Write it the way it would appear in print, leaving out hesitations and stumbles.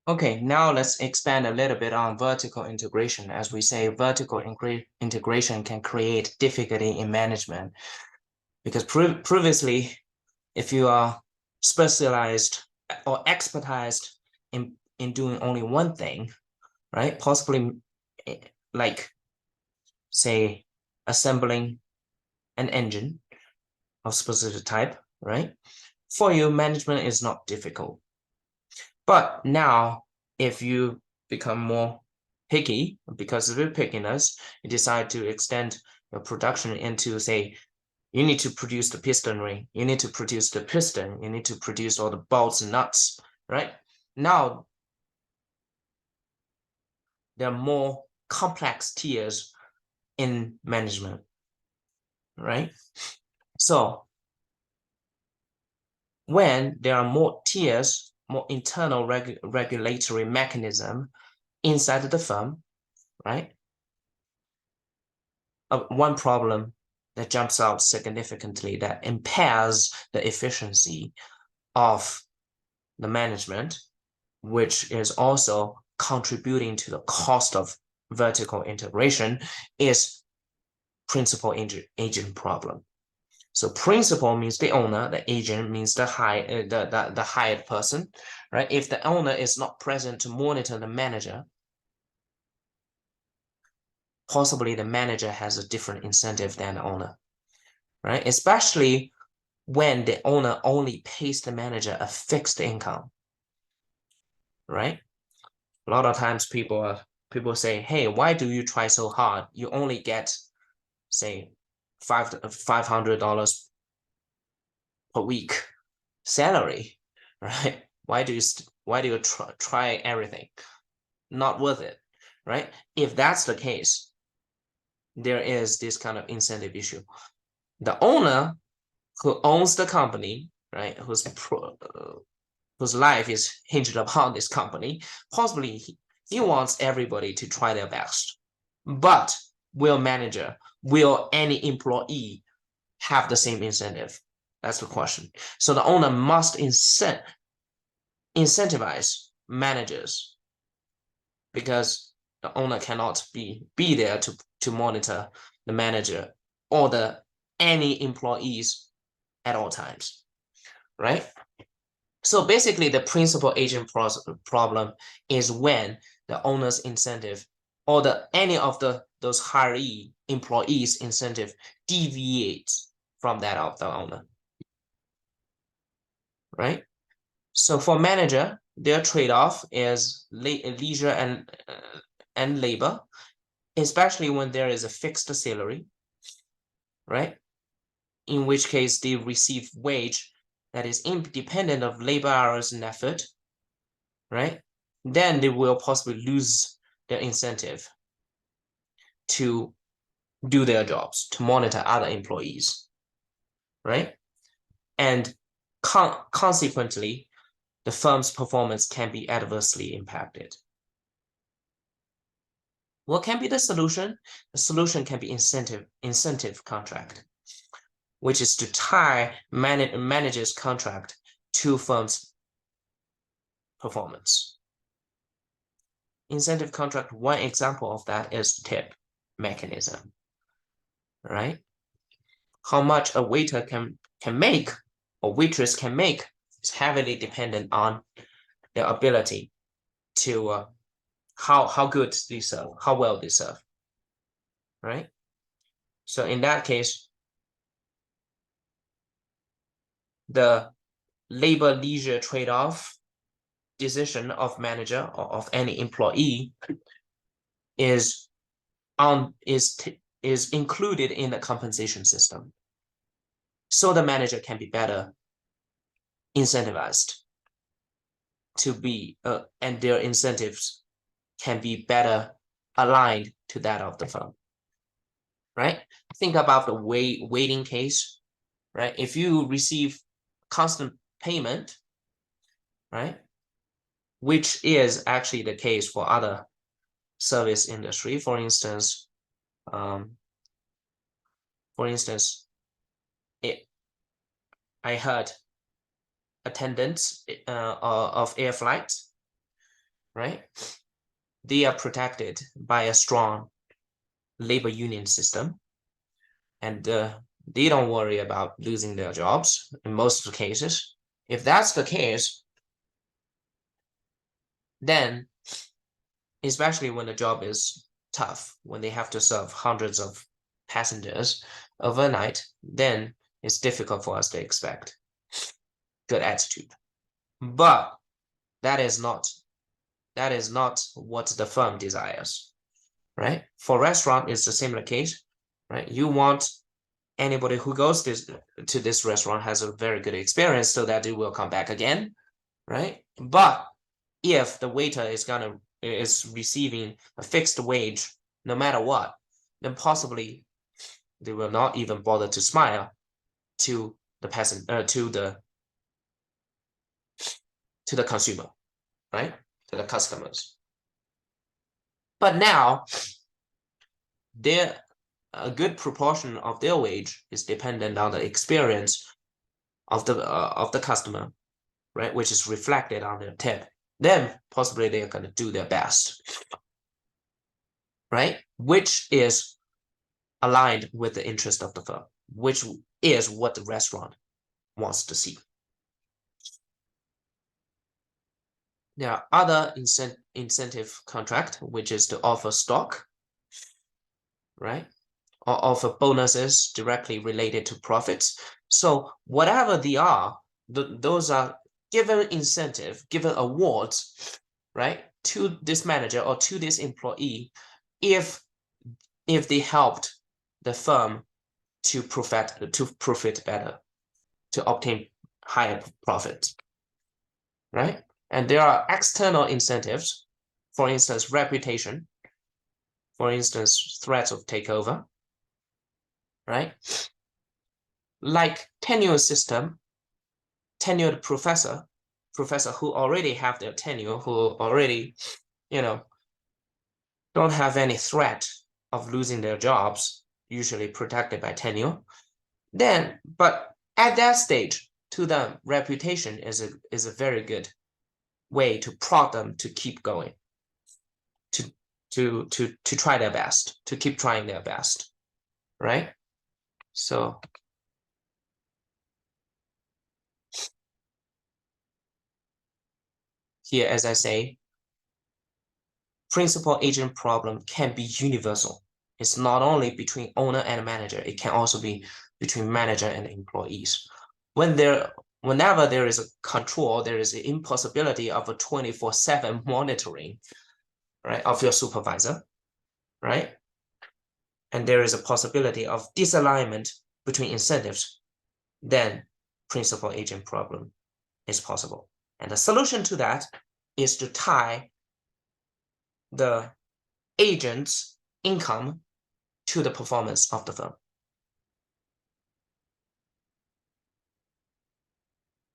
Okay, now let's expand a little bit on vertical integration. As we say, vertical integration can create difficulty in management because previously, if you are specialized or expertized in doing only one thing, right? Possibly like say assembling an engine of specific type, right? For you, management is not difficult. But now, if you become more picky, because of your pickiness, you decide to extend your production into, say, you need to produce the piston ring, you need to produce the piston, you need to produce all the bolts and nuts, right? Now, there are more complex tiers in management, right? So when there are more tiers, more internal regulatory mechanism inside the firm, right? One problem that jumps out significantly that impairs the efficiency of the management, which is also contributing to the cost of vertical integration, is principal agent problem. So principal means the owner, the agent means the hired person, right? If the owner is not present to monitor the manager, possibly the manager has a different incentive than the owner, right? Especially when the owner only pays the manager a fixed income, right? A lot of times people say, hey, why do you try so hard? You only get, say, $500 per week salary, right? Why do you try everything? Not worth it, right? If that's the case, there is this kind of incentive issue. The owner who owns the company, right, whose life is hinged upon this company, possibly he wants everybody to try their best. But will any employee have the same incentive? That's the question. So the owner must incentivize managers because the owner cannot be there to monitor the manager or any employees at all times, right? So basically, the principal agent problem is when the owner's incentive or any of those hiree employees' incentive deviates from that of the owner, right? So for manager, their trade-off is leisure and labor, especially when there is a fixed salary, right? In which case they receive wage that is independent of labor hours and effort, right? Then they will possibly lose their incentive to do their jobs, to monitor other employees, right? And consequently, the firm's performance can be adversely impacted. What can be the solution? The solution can be incentive contract, which is to tie manager's contract to firm's performance. Incentive contract, one example of that is tip mechanism, right? How much a waiter can make or waitress can make is heavily dependent on their ability to how good they serve, how well they serve, right? So in that case, the labor leisure trade-off decision of manager or of any employee is included in the compensation system. So the manager can be better incentivized to be and their incentives can be better aligned to that of the firm, right? Think about the waiting case, right? If you receive constant payment, right, which is actually the case for other service industry, for instance, I heard attendants of air flights, right? They are protected by a strong labor union system, and they don't worry about losing their jobs in most of the cases. If that's the case, then especially when the job is tough, when they have to serve hundreds of passengers overnight, then it's difficult for us to expect good attitude. But that is not what the firm desires, right? For restaurant, it's a similar case, right? You want anybody who goes to this restaurant has a very good experience so that they will come back again, right? But if the waiter is receiving a fixed wage no matter what, then possibly they will not even bother to smile to the to the consumer, right? To the customers. But now, a good proportion of their wage is dependent on the experience of the customer, right? Which is reflected on their tip. Then possibly they are going to do their best, right? Which is aligned with the interest of the firm, which is what the restaurant wants to see. There are other incentive contract, which is to offer stock, right? Or offer bonuses directly related to profits. So whatever they are, those are given incentive, given awards, right, to this manager or to this employee if they helped the firm to profit better, to obtain higher profits, right? And there are external incentives, for instance, reputation, for instance, threats of takeover, right? Like tenure system, tenured professor who already have their tenure, who already, don't have any threat of losing their jobs, usually protected by tenure. Then, but at that stage, to them, reputation is a very good way to prod them to keep going, to try their best, to keep trying their best, right? So here, as I say, principal agent problem can be universal. It's not only between owner and manager, it can also be between manager and employees. Whenever there is a control, there is an impossibility of a 24/7 monitoring, right, of your supervisor, right? And there is a possibility of disalignment between incentives, then principal agent problem is possible. And the solution to that is to tie the agent's income to the performance of the firm.